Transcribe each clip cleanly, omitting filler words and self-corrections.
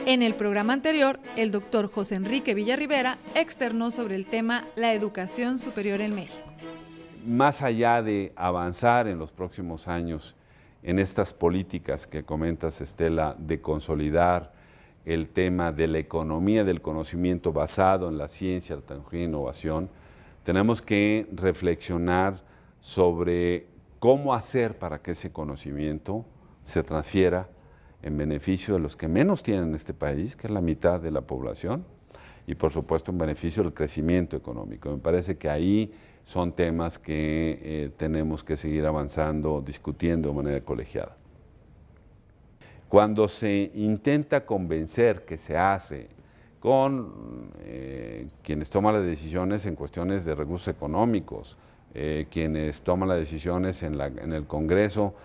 En el programa anterior, el doctor José Enrique Villarribera externó sobre el tema la educación superior en México. Más allá de avanzar en los próximos años en estas políticas que comentas, Estela, de consolidar el tema de la economía del conocimiento basado en la ciencia, la tecnología e innovación, tenemos que reflexionar sobre cómo hacer para que ese conocimiento se transfiera en beneficio de los que menos tienen en este país, que es la mitad de la población, y por supuesto en beneficio del crecimiento económico. Me parece que ahí son temas que tenemos que seguir avanzando, discutiendo de manera colegiada. Cuando se intenta convencer, que se hace con quienes toman las decisiones en cuestiones de recursos económicos, quienes toman las decisiones en el Congreso,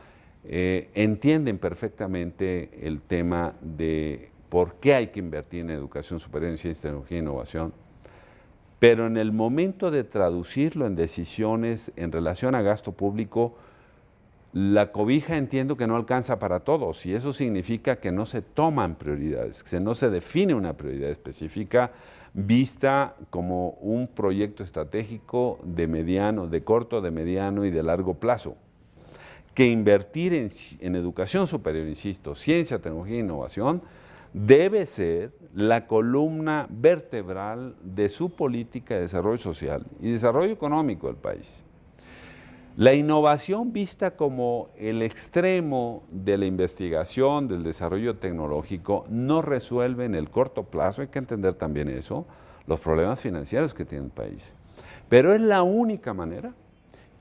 entienden perfectamente el tema de por qué hay que invertir en educación superior, en ciencia, tecnología e innovación, pero en el momento de traducirlo en decisiones en relación a gasto público, la cobija entiendo que no alcanza para todos, y eso significa que no se toman prioridades, que no se define una prioridad específica vista como un proyecto estratégico de corto, de mediano y de largo plazo. Que invertir en educación superior, insisto, ciencia, tecnología e innovación, debe ser la columna vertebral de su política de desarrollo social y desarrollo económico del país. La innovación vista como el extremo de la investigación, del desarrollo tecnológico, no resuelve en el corto plazo, hay que entender también eso, los problemas financieros que tiene el país. Pero es la única manera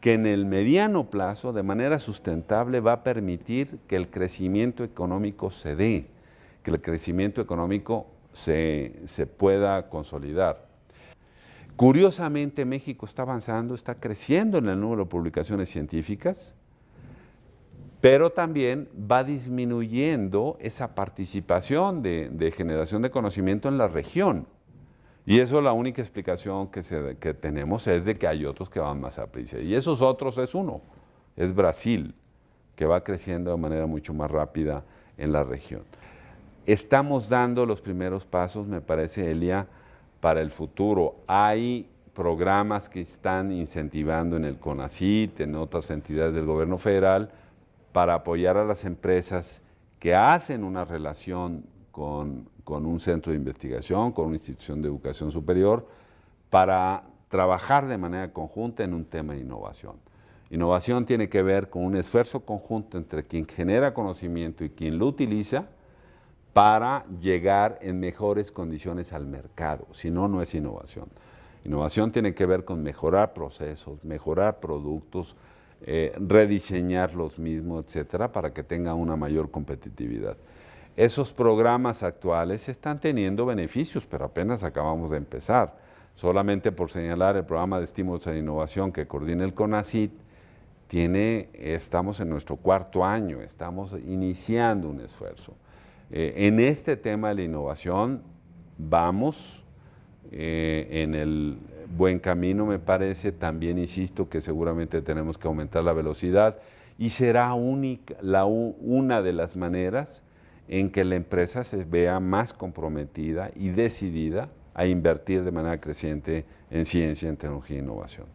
que en el mediano plazo, de manera sustentable, va a permitir que el crecimiento económico se dé, que el crecimiento económico se pueda consolidar. Curiosamente, México está avanzando, está creciendo en el número de publicaciones científicas, pero también va disminuyendo esa participación de generación de conocimiento en la región. Y eso, la única explicación que tenemos es de que hay otros que van más a prisa. Y esos otros es uno, es Brasil, que va creciendo de manera mucho más rápida en la región. Estamos dando los primeros pasos, me parece, Elia, para el futuro. Hay programas que están incentivando en el CONACYT, en otras entidades del gobierno federal, para apoyar a las empresas que hacen una relación con un centro de investigación, con una institución de educación superior, para trabajar de manera conjunta en un tema de innovación. Innovación tiene que ver con un esfuerzo conjunto entre quien genera conocimiento y quien lo utiliza para llegar en mejores condiciones al mercado, si no, no es innovación. Innovación tiene que ver con mejorar procesos, mejorar productos, rediseñar los mismos, etcétera, para que tenga una mayor competitividad. Esos programas actuales están teniendo beneficios, pero apenas acabamos de empezar. Solamente por señalar el programa de estímulos a la innovación que coordina el CONACYT, estamos en nuestro 4º año, estamos iniciando un esfuerzo. En este tema de la innovación vamos en el buen camino, me parece. También insisto que seguramente tenemos que aumentar la velocidad y será una de las maneras en que la empresa se vea más comprometida y decidida a invertir de manera creciente en ciencia, en tecnología e innovación.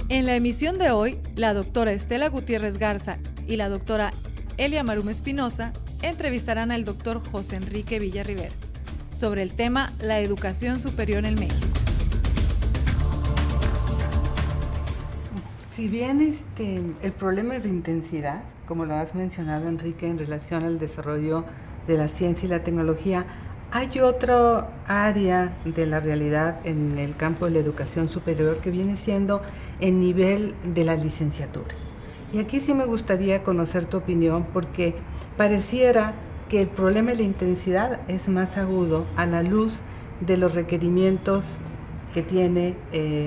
En la emisión de hoy, la doctora Estela Gutiérrez Garza y la doctora Elia Marum Espinosa entrevistarán al doctor José Enrique Villarribera sobre el tema la educación superior en México. Si bien el problema es de intensidad, como lo has mencionado, Enrique, en relación al desarrollo de la ciencia y la tecnología, hay otra área de la realidad en el campo de la educación superior que viene siendo el nivel de la licenciatura. Y aquí sí me gustaría conocer tu opinión, porque pareciera que el problema de la intensidad es más agudo a la luz de los requerimientos que tiene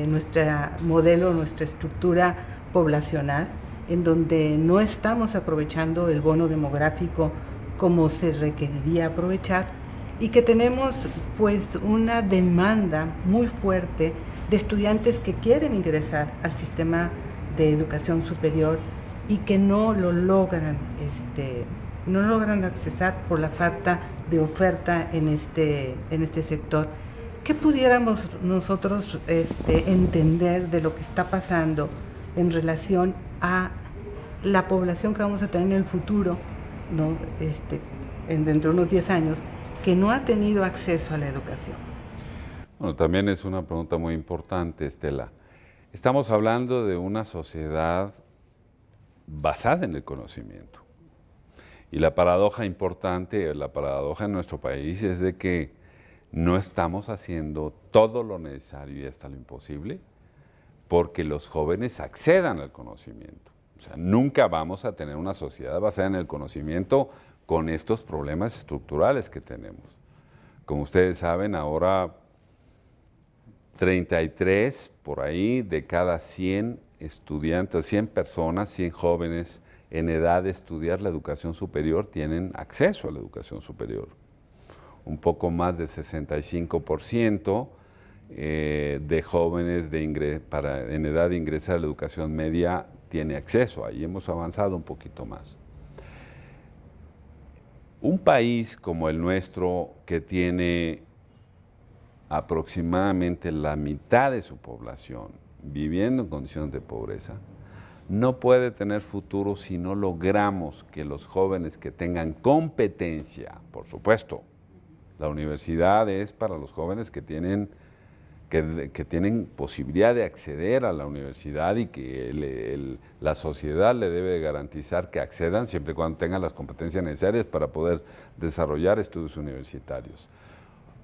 nuestro modelo, nuestra estructura poblacional, en donde no estamos aprovechando el bono demográfico como se requeriría aprovechar, y que tenemos pues una demanda muy fuerte de estudiantes que quieren ingresar al sistema de educación superior y que no lo logran no logran accesar por la falta de oferta en este sector. ¿Qué pudiéramos nosotros entender de lo que está pasando en relación a la población que vamos a tener en el futuro, ¿no? Dentro de unos 10 años, que no ha tenido acceso a la educación? Bueno, también es una pregunta muy importante, Estela. Estamos hablando de una sociedad basada en el conocimiento. Y la paradoja importante, la paradoja en nuestro país es de que no estamos haciendo todo lo necesario y hasta lo imposible porque los jóvenes accedan al conocimiento. O sea, nunca vamos a tener una sociedad basada en el conocimiento con estos problemas estructurales que tenemos. Como ustedes saben, ahora 33 por ahí de cada 100 estudiantes, 100 personas, 100 jóvenes en edad de estudiar la educación superior tienen acceso a la educación superior. Un poco más del 65% de jóvenes en edad de ingresar a la educación media tiene acceso. Ahí hemos avanzado un poquito más. Un país como el nuestro, que tiene aproximadamente la mitad de su población viviendo en condiciones de pobreza, no puede tener futuro si no logramos que los jóvenes que tengan competencia, por supuesto, la universidad es para los jóvenes que tienen posibilidad de acceder a la universidad y que la sociedad le debe garantizar que accedan siempre y cuando tengan las competencias necesarias para poder desarrollar estudios universitarios.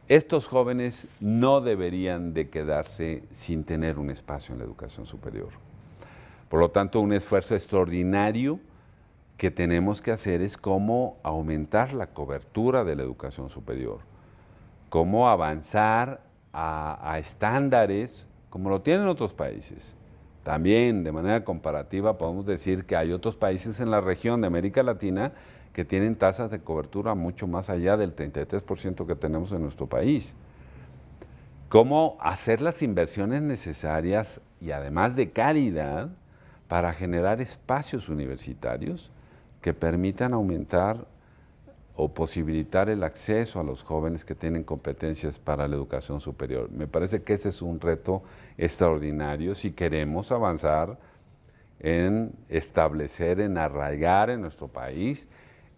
Estos jóvenes no deberían de quedarse sin tener un espacio en la educación superior. Por lo tanto, un esfuerzo extraordinario que tenemos que hacer es cómo aumentar la cobertura de la educación superior, cómo avanzar a estándares como lo tienen otros países. También, de manera comparativa, podemos decir que hay otros países en la región de América Latina que tienen tasas de cobertura mucho más allá del 33% que tenemos en nuestro país. Cómo hacer las inversiones necesarias y además de calidad para generar espacios universitarios que permitan aumentar o posibilitar el acceso a los jóvenes que tienen competencias para la educación superior. Me parece que ese es un reto extraordinario si queremos avanzar en establecer, en arraigar en nuestro país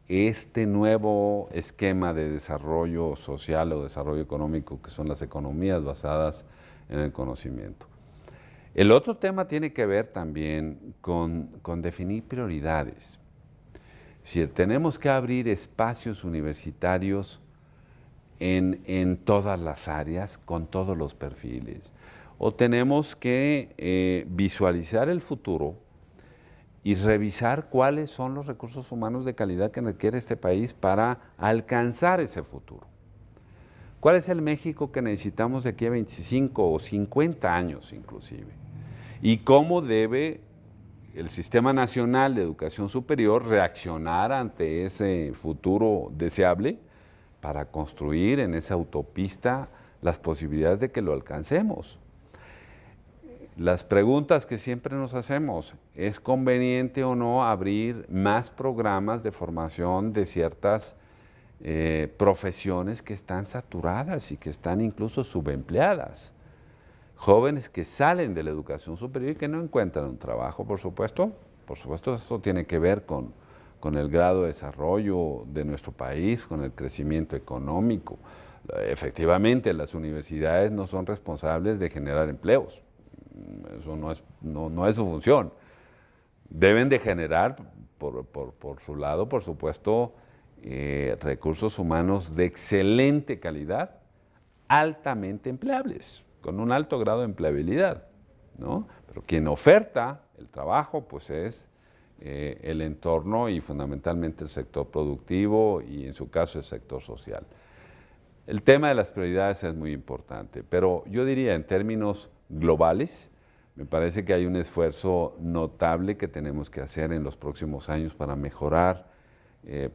este nuevo esquema de desarrollo social o desarrollo económico que son las economías basadas en el conocimiento. El otro tema tiene que ver también con definir prioridades. Si tenemos que abrir espacios universitarios en todas las áreas, con todos los perfiles, o tenemos que visualizar el futuro y revisar cuáles son los recursos humanos de calidad que requiere este país para alcanzar ese futuro. ¿Cuál es el México que necesitamos de aquí a 25 o 50 años inclusive? ¿Y cómo debe el Sistema Nacional de Educación Superior reaccionar ante ese futuro deseable para construir en esa autopista las posibilidades de que lo alcancemos? Las preguntas que siempre nos hacemos, ¿es conveniente o no abrir más programas de formación de ciertas profesiones que están saturadas y que están incluso subempleadas? Jóvenes que salen de la educación superior y que no encuentran un trabajo, por supuesto. Por supuesto, esto tiene que ver con el grado de desarrollo de nuestro país, con el crecimiento económico. Efectivamente, las universidades no son responsables de generar empleos. Eso no es su función. Deben de generar, por su lado, por supuesto, recursos humanos de excelente calidad, altamente empleables, con un alto grado de empleabilidad, ¿no? Pero quien oferta el trabajo, pues es el entorno y fundamentalmente el sector productivo y en su caso el sector social. El tema de las prioridades es muy importante, pero yo diría en términos globales, me parece que hay un esfuerzo notable que tenemos que hacer en los próximos años para mejorar,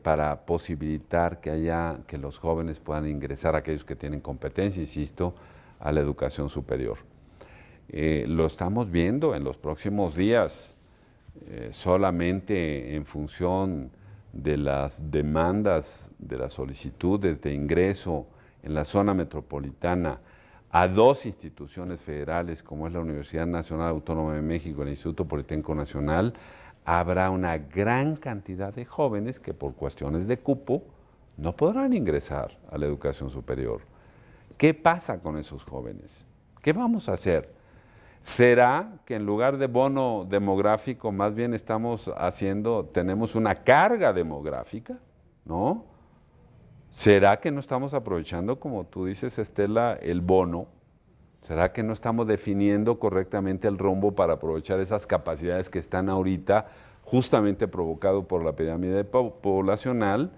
para posibilitar que los jóvenes puedan ingresar, aquellos que tienen competencia, insisto, a la educación superior. Lo estamos viendo en los próximos días, solamente en función de las demandas, de las solicitudes de ingreso en la zona metropolitana a dos instituciones federales, como es la Universidad Nacional Autónoma de México y el Instituto Politécnico Nacional, habrá una gran cantidad de jóvenes que por cuestiones de cupo no podrán ingresar a la educación superior. ¿Qué pasa con esos jóvenes? ¿Qué vamos a hacer? ¿Será que en lugar de bono demográfico más bien tenemos una carga demográfica? ¿No? ¿Será que no estamos aprovechando, como tú dices, Estela, el bono? ¿Será que no estamos definiendo correctamente el rumbo para aprovechar esas capacidades que están ahorita justamente provocado por la pirámide poblacional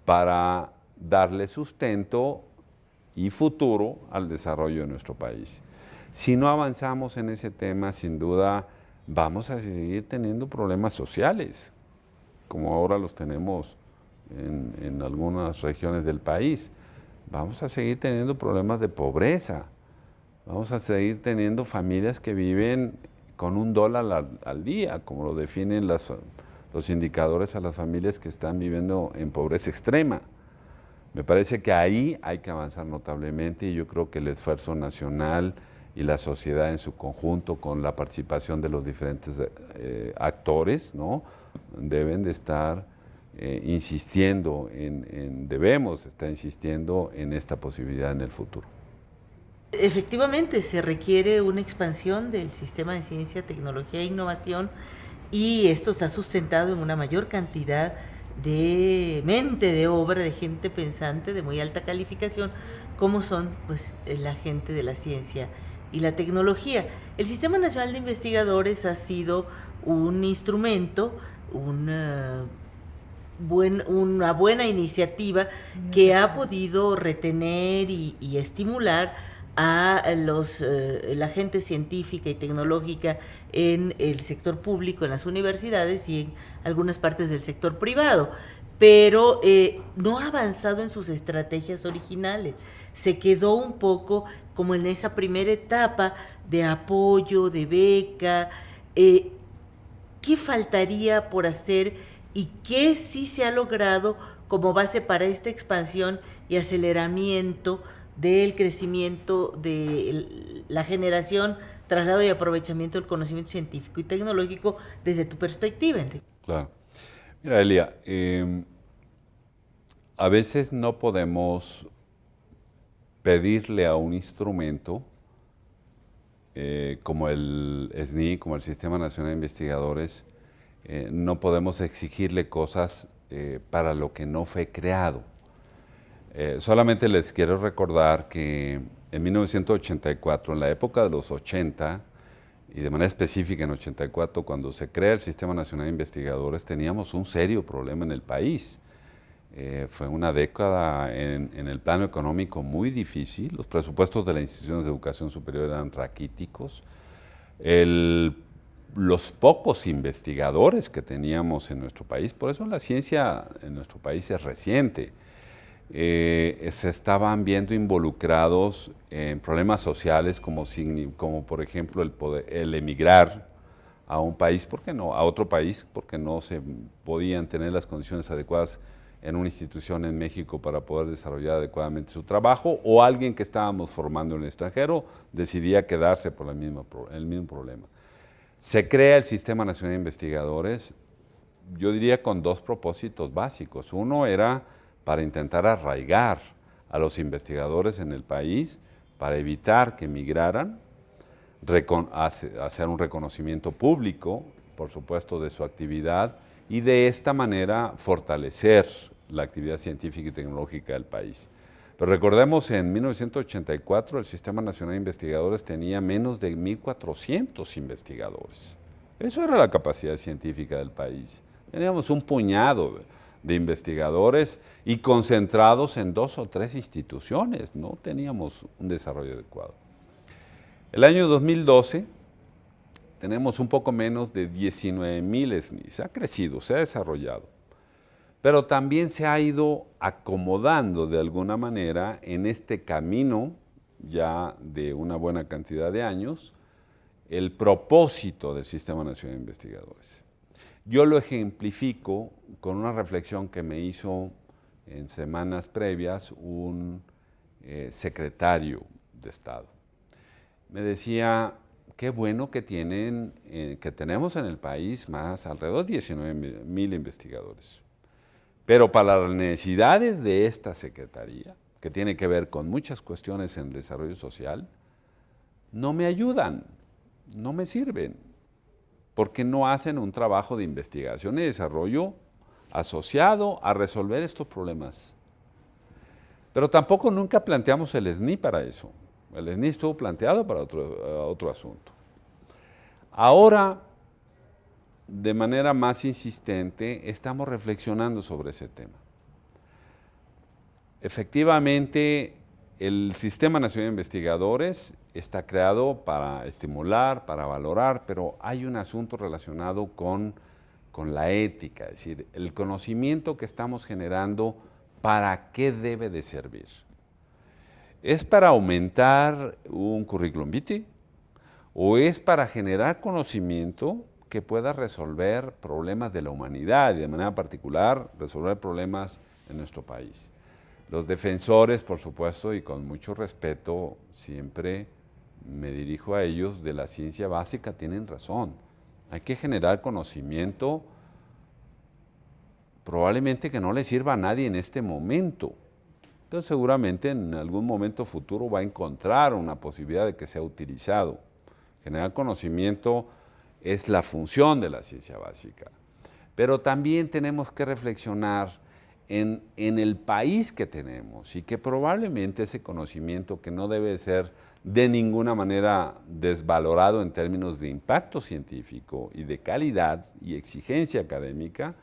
para darle sustento y futuro al desarrollo de nuestro país? Si no avanzamos en ese tema, sin duda vamos a seguir teniendo problemas sociales, como ahora los tenemos en algunas regiones del país. Vamos a seguir teniendo problemas de pobreza. Vamos a seguir teniendo familias que viven con $1 al día, como lo definen los indicadores a las familias que están viviendo en pobreza extrema. Me parece que ahí hay que avanzar notablemente y yo creo que el esfuerzo nacional y la sociedad en su conjunto, con la participación de los diferentes actores, ¿no?, deben de estar debemos estar insistiendo en esta posibilidad en el futuro. Efectivamente, se requiere una expansión del sistema de ciencia, tecnología e innovación, y esto está sustentado en una mayor cantidad de mente de obra, de gente pensante de muy alta calificación, como son pues la gente de la ciencia y la tecnología. El Sistema Nacional de Investigadores ha sido un instrumento, una buena iniciativa que ha podido retener y estimular a la gente científica y tecnológica en el sector público, en las universidades y en algunas partes del sector privado, pero no ha avanzado en sus estrategias originales. Se quedó un poco como en esa primera etapa de apoyo, de beca. ¿Qué faltaría por hacer y qué sí se ha logrado como base para esta expansión y aceleramiento del crecimiento de la generación, traslado y aprovechamiento del conocimiento científico y tecnológico desde tu perspectiva, Enrique? Claro. Mira, Elia, a veces no podemos pedirle a un instrumento como el SNI, como el Sistema Nacional de Investigadores, no podemos exigirle cosas para lo que no fue creado. Solamente les quiero recordar que en 1984, en la época de los 80, y de manera específica en 84, cuando se crea el Sistema Nacional de Investigadores, teníamos un serio problema en el país. Fue una década en el plano económico muy difícil. Los presupuestos de las instituciones de educación superior eran raquíticos. Los pocos investigadores que teníamos en nuestro país, por eso la ciencia en nuestro país es reciente, se estaban viendo involucrados en problemas sociales como por ejemplo el emigrar a un país, ¿por qué no? A otro país, porque no se podían tener las condiciones adecuadas en una institución en México para poder desarrollar adecuadamente su trabajo, o alguien que estábamos formando en el extranjero decidía quedarse por el mismo problema. Se crea el Sistema Nacional de Investigadores, yo diría con dos propósitos básicos. Uno era para intentar arraigar a los investigadores en el país, para evitar que emigraran, hacer un reconocimiento público, por supuesto, de su actividad, y de esta manera fortalecer la actividad científica y tecnológica del país. Pero recordemos, en 1984 el Sistema Nacional de Investigadores tenía menos de 1,400 investigadores. Eso era la capacidad científica del país. Teníamos un puñado de investigadores y concentrados en 2 o 3 instituciones. No teníamos un desarrollo adecuado. El año 2012 tenemos un poco menos de 19,000 SNIs. Ha crecido, se ha desarrollado, pero también se ha ido acomodando de alguna manera en este camino ya de una buena cantidad de años el propósito del Sistema Nacional de Investigadores. Yo lo ejemplifico con una reflexión que me hizo en semanas previas un secretario de Estado. Me decía, qué bueno que tenemos en el país alrededor de 19,000 investigadores. Pero para las necesidades de esta secretaría, que tiene que ver con muchas cuestiones en el desarrollo social, no me ayudan, no me sirven, porque no hacen un trabajo de investigación y desarrollo asociado a resolver estos problemas. Pero tampoco nunca planteamos el SNI para eso. El SNI estuvo planteado para otro asunto. Ahora, de manera más insistente, estamos reflexionando sobre ese tema. Efectivamente, el Sistema Nacional de Investigadores está creado para estimular, para valorar, pero hay un asunto relacionado con la ética, es decir, el conocimiento que estamos generando, ¿para qué debe de servir? ¿Es para aumentar un currículum vitae? ¿O es para generar conocimiento que pueda resolver problemas de la humanidad y de manera particular resolver problemas en nuestro país? Los defensores, por supuesto, y con mucho respeto, siempre me dirijo a ellos, de la ciencia básica, tienen razón. Hay que generar conocimiento probablemente que no le sirva a nadie en este momento. Entonces seguramente en algún momento futuro va a encontrar una posibilidad de que sea utilizado. Generar conocimiento es la función de la ciencia básica. Pero también tenemos que reflexionar en el país que tenemos y que probablemente ese conocimiento, que no debe ser de ninguna manera desvalorado en términos de impacto científico y de calidad y exigencia académica,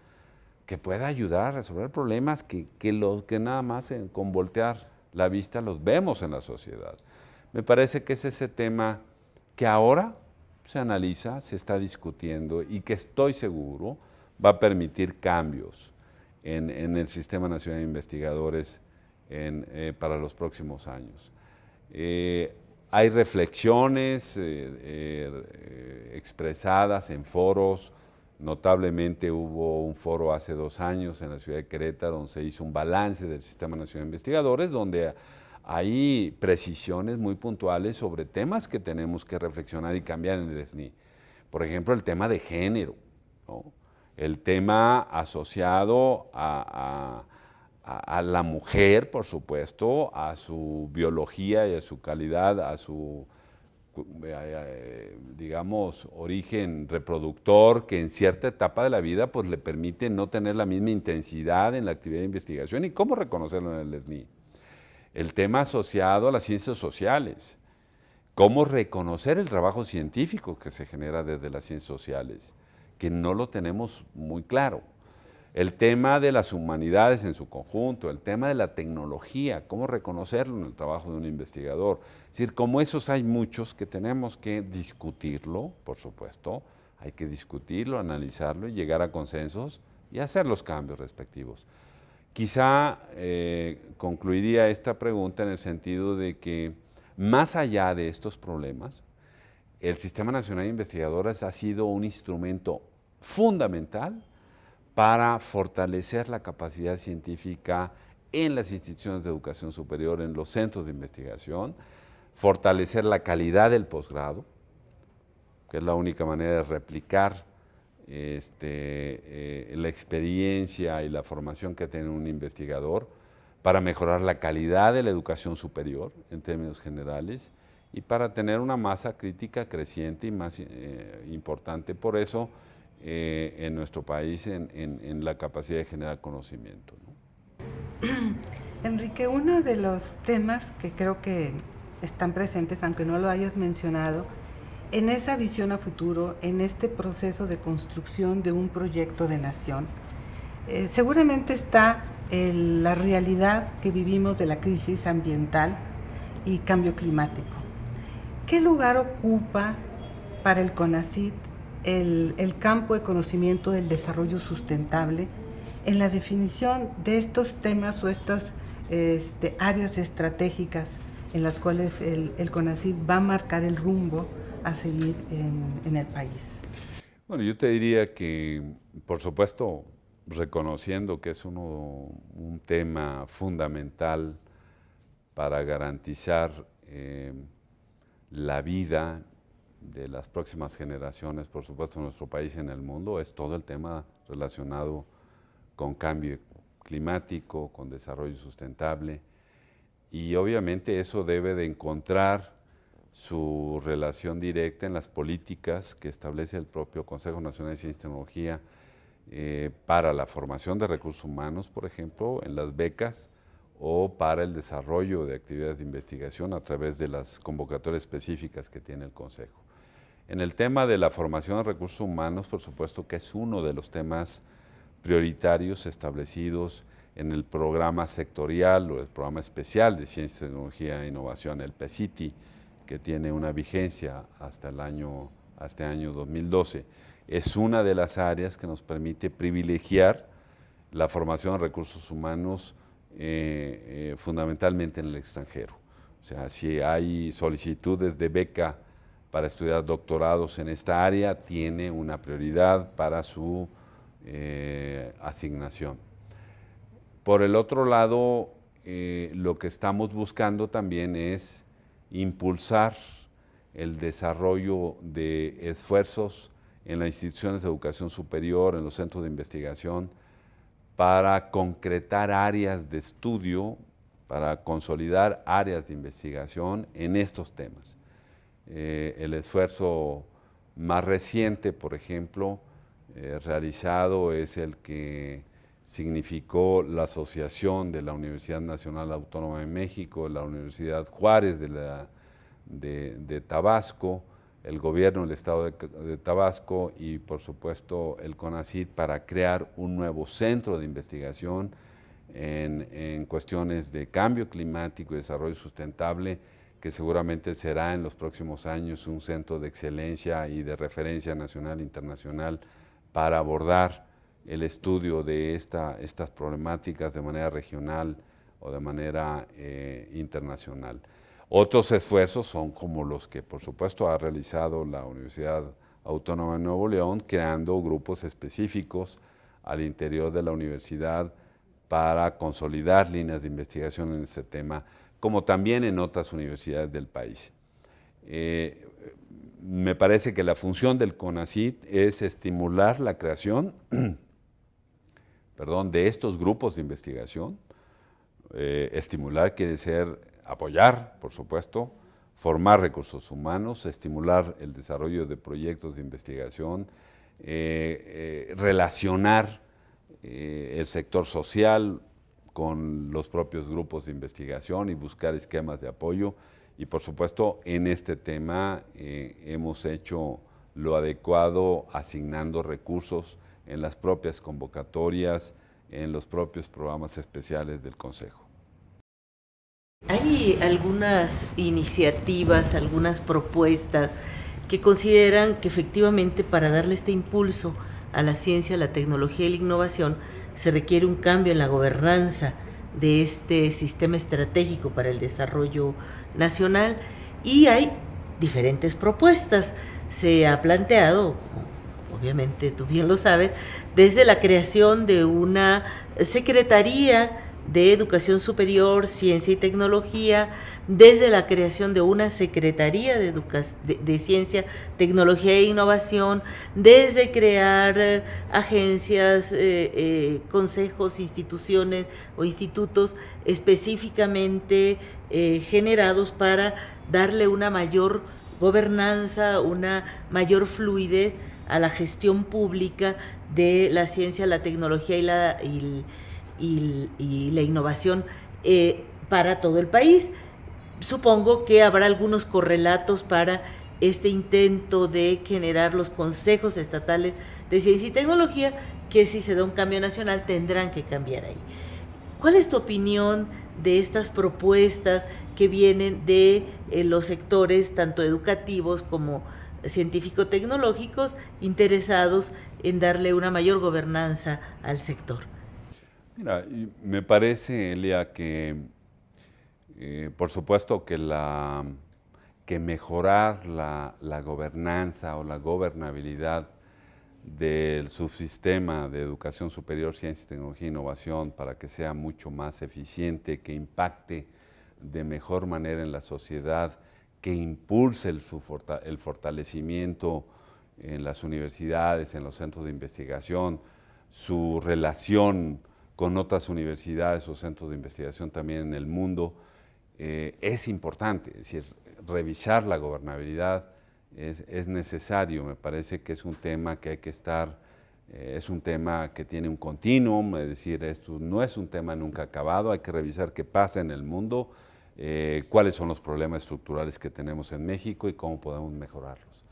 que pueda ayudar a resolver problemas que nada más con voltear la vista los vemos en la sociedad. Me parece que es ese tema que ahora se analiza, se está discutiendo y que estoy seguro va a permitir cambios en el Sistema Nacional de Investigadores para los próximos años. Hay reflexiones expresadas en foros. Notablemente hubo un foro hace 2 años en la ciudad de Querétaro donde se hizo un balance del Sistema Nacional de Investigadores, donde hay precisiones muy puntuales sobre temas que tenemos que reflexionar y cambiar en el SNI. Por ejemplo, el tema de género, ¿no? El tema asociado a la mujer, por supuesto, a su biología y a su calidad, a su, digamos, origen reproductor, que en cierta etapa de la vida pues, le permite no tener la misma intensidad en la actividad de investigación y cómo reconocerlo en el SNI. El tema asociado a las ciencias sociales, cómo reconocer el trabajo científico que se genera desde las ciencias sociales, que no lo tenemos muy claro. El tema de las humanidades en su conjunto, el tema de la tecnología, cómo reconocerlo en el trabajo de un investigador. Es decir, como esos hay muchos que tenemos que discutirlo, por supuesto, hay que discutirlo, analizarlo y llegar a consensos y hacer los cambios respectivos. Quizá concluiría esta pregunta en el sentido de que más allá de estos problemas, el Sistema Nacional de Investigadores ha sido un instrumento fundamental para fortalecer la capacidad científica en las instituciones de educación superior, en los centros de investigación, fortalecer la calidad del posgrado, que es la única manera de replicar la experiencia y la formación que tiene un investigador, para mejorar la calidad de la educación superior en términos generales y para tener una masa crítica creciente y más importante. Por eso, en nuestro país en la capacidad de generar conocimiento, ¿no? Enrique, uno de los temas que creo que están presentes, aunque no lo hayas mencionado, en esa visión a futuro, en este proceso de construcción de un proyecto de nación, seguramente está la realidad que vivimos de la crisis ambiental y cambio climático. ¿Qué lugar ocupa para el CONACYT el campo de conocimiento del desarrollo sustentable en la definición de estos temas o estas áreas estratégicas en las cuales el CONACYT va a marcar el rumbo a seguir en el país? Bueno, yo te diría que, por supuesto, reconociendo que es un tema fundamental para garantizar la vida de las próximas generaciones, por supuesto, en nuestro país y en el mundo, es todo el tema relacionado con cambio climático, con desarrollo sustentable, y obviamente eso debe de encontrar su relación directa en las políticas que establece el propio Consejo Nacional de Ciencia y Tecnología para la formación de recursos humanos, por ejemplo, en las becas, o para el desarrollo de actividades de investigación a través de las convocatorias específicas que tiene el Consejo. En el tema de la formación de recursos humanos, por supuesto que es uno de los temas prioritarios establecidos en el programa sectorial o el programa especial de Ciencia, Tecnología e Innovación, el PCITI, que tiene una vigencia hasta este año 2012. Es una de las áreas que nos permite privilegiar la formación de recursos humanos fundamentalmente en el extranjero. O sea, si hay solicitudes de beca para estudiar doctorados en esta área, tiene una prioridad para su asignación. Por el otro lado, lo que estamos buscando también es impulsar el desarrollo de esfuerzos en las instituciones de educación superior, en los centros de investigación, para concretar áreas de estudio, para consolidar áreas de investigación en estos temas. El esfuerzo más reciente, por ejemplo, realizado es el que significó la asociación de la Universidad Nacional Autónoma de México, la Universidad Juárez de Tabasco, el gobierno del estado de Tabasco y por supuesto el CONACYT para crear un nuevo centro de investigación en cuestiones de cambio climático y desarrollo sustentable, que seguramente será en los próximos años un centro de excelencia y de referencia nacional e internacional para abordar el estudio de estas problemáticas de manera regional o de manera internacional. Otros esfuerzos son como los que por supuesto ha realizado la Universidad Autónoma de Nuevo León, creando grupos específicos al interior de la universidad para consolidar líneas de investigación en este tema, como también en otras universidades del país. Me parece que la función del CONACYT es estimular la creación de estos grupos de investigación. Estimular quiere ser apoyar, por supuesto, formar recursos humanos, estimular el desarrollo de proyectos de investigación, relacionar el sector social con los propios grupos de investigación y buscar esquemas de apoyo. Y por supuesto, en este tema hemos hecho lo adecuado asignando recursos en las propias convocatorias, en los propios programas especiales del Consejo. Hay algunas iniciativas, algunas propuestas que consideran que efectivamente para darle este impulso a la ciencia, la tecnología y la innovación se requiere un cambio en la gobernanza de este sistema estratégico para el desarrollo nacional, y hay diferentes propuestas. Se ha planteado, obviamente tú bien lo sabes, desde la creación de una Secretaría de Educación Superior, Ciencia y Tecnología, desde la creación de una Secretaría de Ciencia, Tecnología e Innovación, desde crear agencias, consejos, instituciones o institutos específicamente generados para darle una mayor gobernanza, una mayor fluidez a la gestión pública de la ciencia, la tecnología y la innovación para todo el país. Supongo que habrá algunos correlatos para este intento de generar los consejos estatales de ciencia y tecnología, que si se da un cambio nacional tendrán que cambiar ahí. ¿Cuál es tu opinión de estas propuestas que vienen de los sectores tanto educativos como científico-tecnológicos interesados en darle una mayor gobernanza al sector? Mira, me parece, Elia, que por supuesto que mejorar la gobernanza o la gobernabilidad del subsistema de educación superior, ciencia, tecnología e innovación para que sea mucho más eficiente, que impacte de mejor manera en la sociedad, que impulse el fortalecimiento en las universidades, en los centros de investigación, su relación con otras universidades o centros de investigación también en el mundo, es importante. Es decir, revisar la gobernabilidad es necesario. Me parece que es un tema que hay que estar, es un tema que tiene un continuum, es decir, esto no es un tema nunca acabado, hay que revisar qué pasa en el mundo, cuáles son los problemas estructurales que tenemos en México y cómo podemos mejorarlos.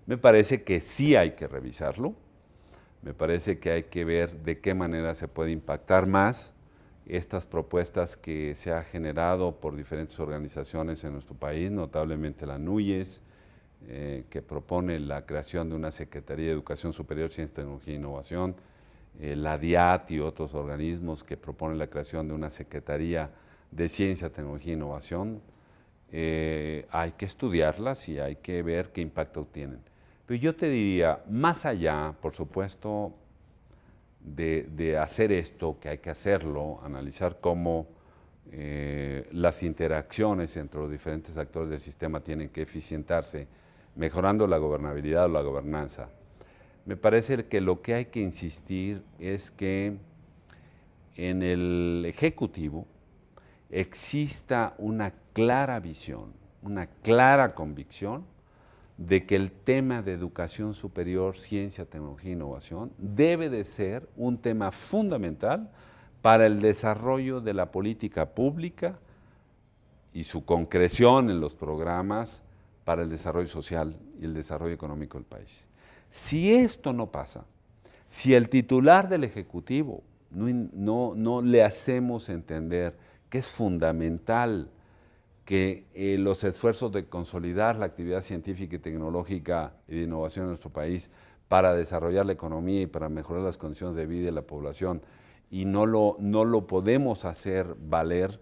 Me parece que sí hay que revisarlo, me parece que hay que ver de qué manera se puede impactar más estas propuestas que se ha generado por diferentes organizaciones en nuestro país, notablemente la NUYES, que propone la creación de una Secretaría de Educación Superior, Ciencia, Tecnología e Innovación, la DIAT y otros organismos que proponen la creación de una Secretaría de Ciencia, Tecnología e Innovación. Hay que estudiarlas y hay que ver qué impacto tienen. Pero yo te diría, más allá, por supuesto, de hacer esto, que hay que hacerlo, analizar cómo las interacciones entre los diferentes actores del sistema tienen que eficientarse, mejorando la gobernabilidad o la gobernanza. Me parece que lo que hay que insistir es que en el Ejecutivo exista una clara visión, una clara convicción de que el tema de educación superior, ciencia, tecnología e innovación debe de ser un tema fundamental para el desarrollo de la política pública y su concreción en los programas para el desarrollo social y el desarrollo económico del país. Si esto no pasa, si el titular del Ejecutivo no le hacemos entender que es fundamental que los esfuerzos de consolidar la actividad científica y tecnológica y de innovación en nuestro país para desarrollar la economía y para mejorar las condiciones de vida de la población y no lo podemos hacer valer,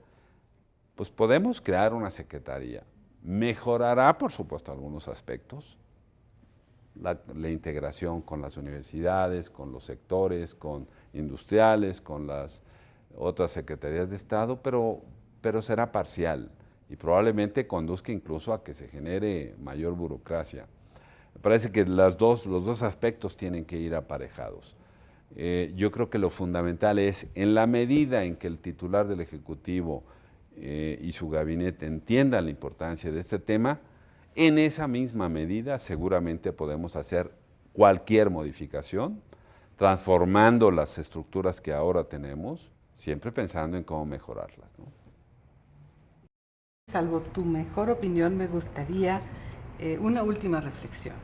pues podemos crear una secretaría. Mejorará, por supuesto, algunos aspectos, la integración con las universidades, con los sectores, con industriales, con las otras secretarías de Estado, pero será parcial y probablemente conduzca incluso a que se genere mayor burocracia. Me parece que los dos aspectos tienen que ir aparejados. Yo creo que lo fundamental es, en la medida en que el titular del Ejecutivo y su gabinete entiendan la importancia de este tema, en esa misma medida seguramente podemos hacer cualquier modificación, transformando las estructuras que ahora tenemos, siempre pensando en cómo mejorarlas, ¿no? Salvo tu mejor opinión, me gustaría una última reflexión.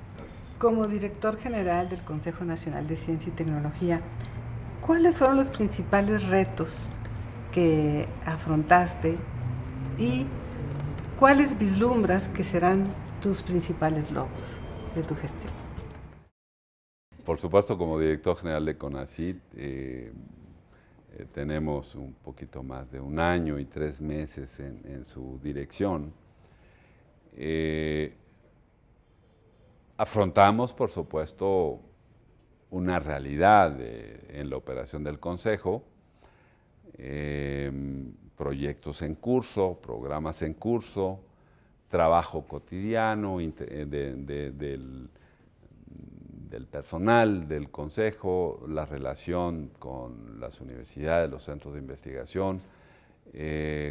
Como director general del Consejo Nacional de Ciencia y Tecnología, ¿cuáles fueron los principales retos que afrontaste y cuáles vislumbras que serán tus principales logros de tu gestión? Por supuesto, como director general de CONACYT, tenemos un poquito más de 1 año y 3 meses en su dirección. Afrontamos, por supuesto, una realidad en la operación del Consejo, proyectos en curso, programas en curso, trabajo cotidiano del personal del Consejo, la relación con las universidades, los centros de investigación,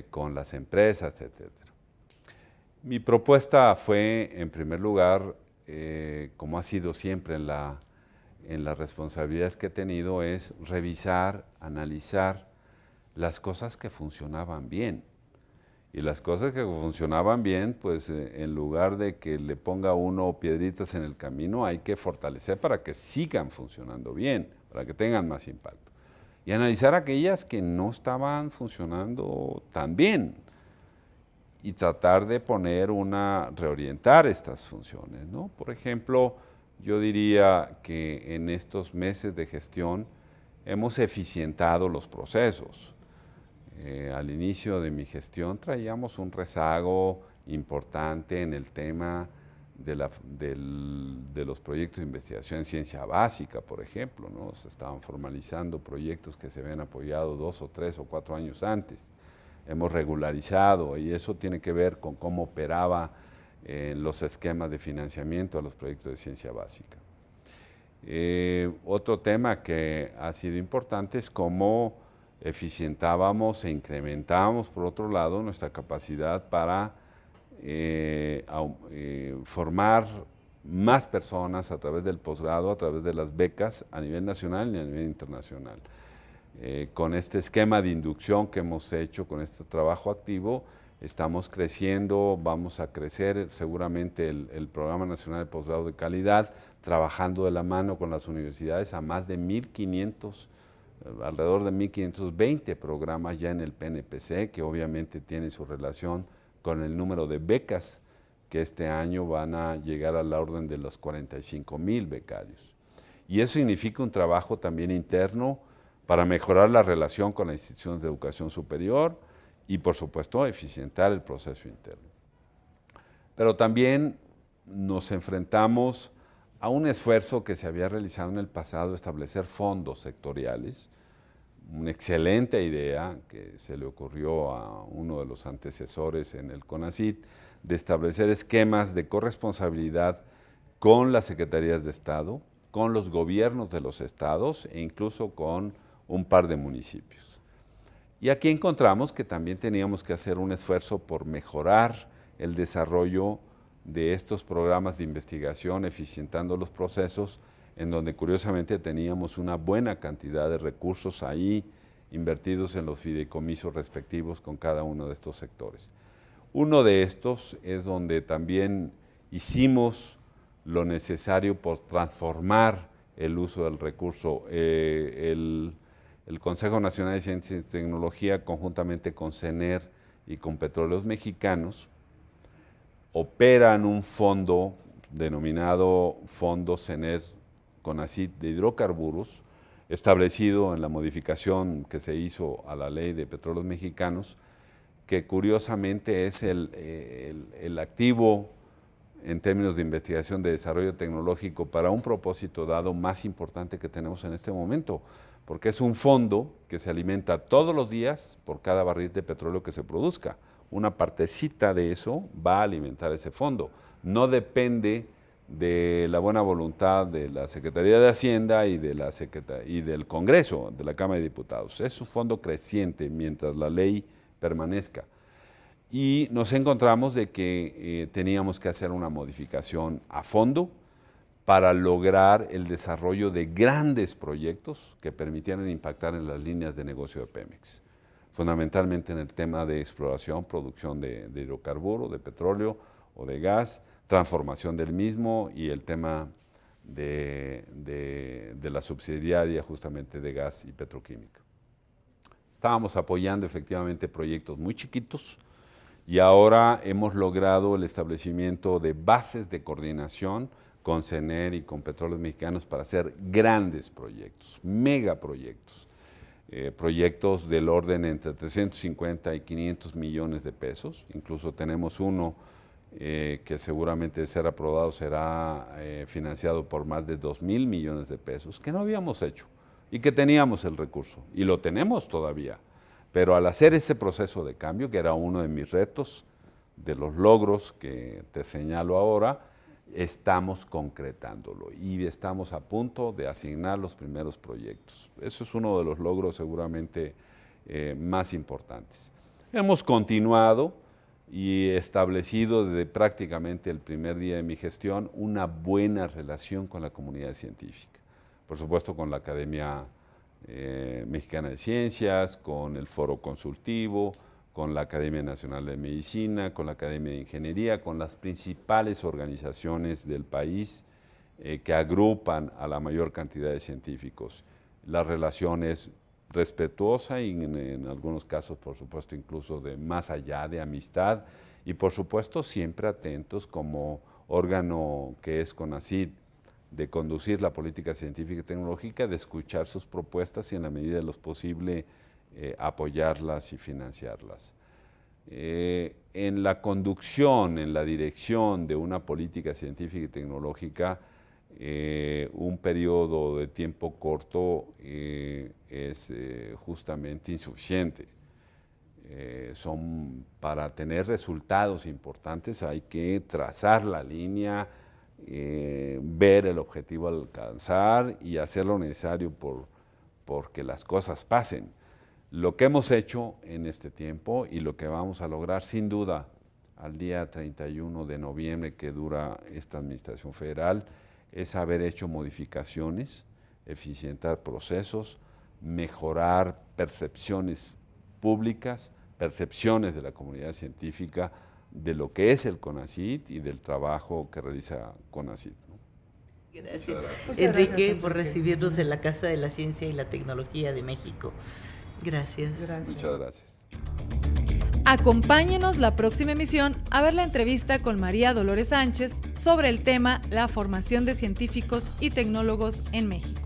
con las empresas, etc. Mi propuesta fue, en primer lugar, como ha sido siempre en las responsabilidades que he tenido, es revisar, analizar las cosas que funcionaban bien. Y las cosas que funcionaban bien, pues en lugar de que le ponga uno piedritas en el camino, hay que fortalecer para que sigan funcionando bien, para que tengan más impacto. Y analizar aquellas que no estaban funcionando tan bien y tratar de reorientar estas funciones, ¿no? Por ejemplo, yo diría que en estos meses de gestión hemos eficientado los procesos. Al inicio de mi gestión traíamos un rezago importante en el tema de los proyectos de investigación en ciencia básica, por ejemplo, ¿no? Se estaban formalizando proyectos que se habían apoyado 2 o 3 o 4 años antes. Hemos regularizado y eso tiene que ver con cómo operaban los esquemas de financiamiento a los proyectos de ciencia básica. Otro tema que ha sido importante es cómo eficientábamos e incrementábamos, por otro lado, nuestra capacidad para formar más personas a través del posgrado, a través de las becas a nivel nacional y a nivel internacional. Con este esquema de inducción que hemos hecho, con este trabajo activo, estamos creciendo, vamos a crecer seguramente el Programa Nacional de Posgrado de Calidad, trabajando de la mano con las universidades a más de 1.500, alrededor de 1.520 programas ya en el PNPC, que obviamente tienen su relación con el número de becas que este año van a llegar a la orden de los 45,000 becarios. Y eso significa un trabajo también interno para mejorar la relación con las instituciones de educación superior y, por supuesto, eficientar el proceso interno. Pero también nos enfrentamos a un esfuerzo que se había realizado en el pasado de establecer fondos sectoriales, una excelente idea que se le ocurrió a uno de los antecesores en el CONACYT, de establecer esquemas de corresponsabilidad con las secretarías de Estado, con los gobiernos de los estados e incluso con un par de municipios. Y aquí encontramos que también teníamos que hacer un esfuerzo por mejorar el desarrollo de estos programas de investigación, eficientando los procesos, en donde curiosamente teníamos una buena cantidad de recursos ahí invertidos en los fideicomisos respectivos con cada uno de estos sectores. Uno de estos es donde también hicimos lo necesario por transformar el uso del recurso. El Consejo Nacional de Ciencias y Tecnología, conjuntamente con CENER y con Petróleos Mexicanos, operan un fondo denominado Fondo CENER CONACYT de hidrocarburos, establecido en la modificación que se hizo a la ley de Petróleos Mexicanos, que curiosamente es el activo en términos de investigación de desarrollo tecnológico para un propósito dado más importante que tenemos en este momento, porque es un fondo que se alimenta todos los días por cada barril de petróleo que se produzca. Una partecita de eso va a alimentar ese fondo. No depende de la buena voluntad de la Secretaría de Hacienda y del Congreso, de la Cámara de Diputados. Es un fondo creciente mientras la ley permanezca. Y nos encontramos de que teníamos que hacer una modificación a fondo para lograr el desarrollo de grandes proyectos que permitieran impactar en las líneas de negocio de Pemex, fundamentalmente en el tema de exploración, producción de hidrocarburo, de petróleo o de gas, transformación del mismo y el tema de la subsidiaria justamente de gas y petroquímica. Estábamos apoyando efectivamente proyectos muy chiquitos y ahora hemos logrado el establecimiento de bases de coordinación con CENER y con Petróleos Mexicanos para hacer grandes proyectos, megaproyectos, proyectos del orden entre 350 y 500 millones de pesos. Incluso tenemos uno que seguramente de ser aprobado será financiado por más de 2,000 millones de pesos, que no habíamos hecho y que teníamos el recurso, y lo tenemos todavía. Pero al hacer ese proceso de cambio, que era uno de mis retos, de los logros que te señalo ahora, estamos concretándolo y estamos a punto de asignar los primeros proyectos. Eso es uno de los logros seguramente más importantes. Hemos continuado y establecido desde prácticamente el primer día de mi gestión una buena relación con la comunidad científica. Por supuesto con la Academia Mexicana de Ciencias, con el Foro Consultivo, con la Academia Nacional de Medicina, con la Academia de Ingeniería, con las principales organizaciones del país que agrupan a la mayor cantidad de científicos. La relación es respetuosa y en algunos casos, por supuesto, incluso de más allá de amistad y, por supuesto, siempre atentos como órgano que es CONACYT de conducir la política científica y tecnológica, de escuchar sus propuestas y en la medida de lo posible apoyarlas y financiarlas. En la conducción, en la dirección de una política científica y tecnológica, un periodo de tiempo corto es justamente insuficiente. Para tener resultados importantes hay que trazar la línea, ver el objetivo a alcanzar y hacer lo necesario porque las cosas pasen. Lo que hemos hecho en este tiempo y lo que vamos a lograr, sin duda, al día 31 de noviembre que dura esta administración federal, es haber hecho modificaciones, eficientar procesos, mejorar percepciones públicas, percepciones de la comunidad científica de lo que es el CONACYT y del trabajo que realiza CONACYT. Gracias. Enrique, por recibirnos en la Casa de la Ciencia y la Tecnología de México. Gracias. Muchas gracias. Acompáñenos la próxima emisión a ver la entrevista con María Dolores Sánchez sobre el tema La formación de científicos y tecnólogos en México.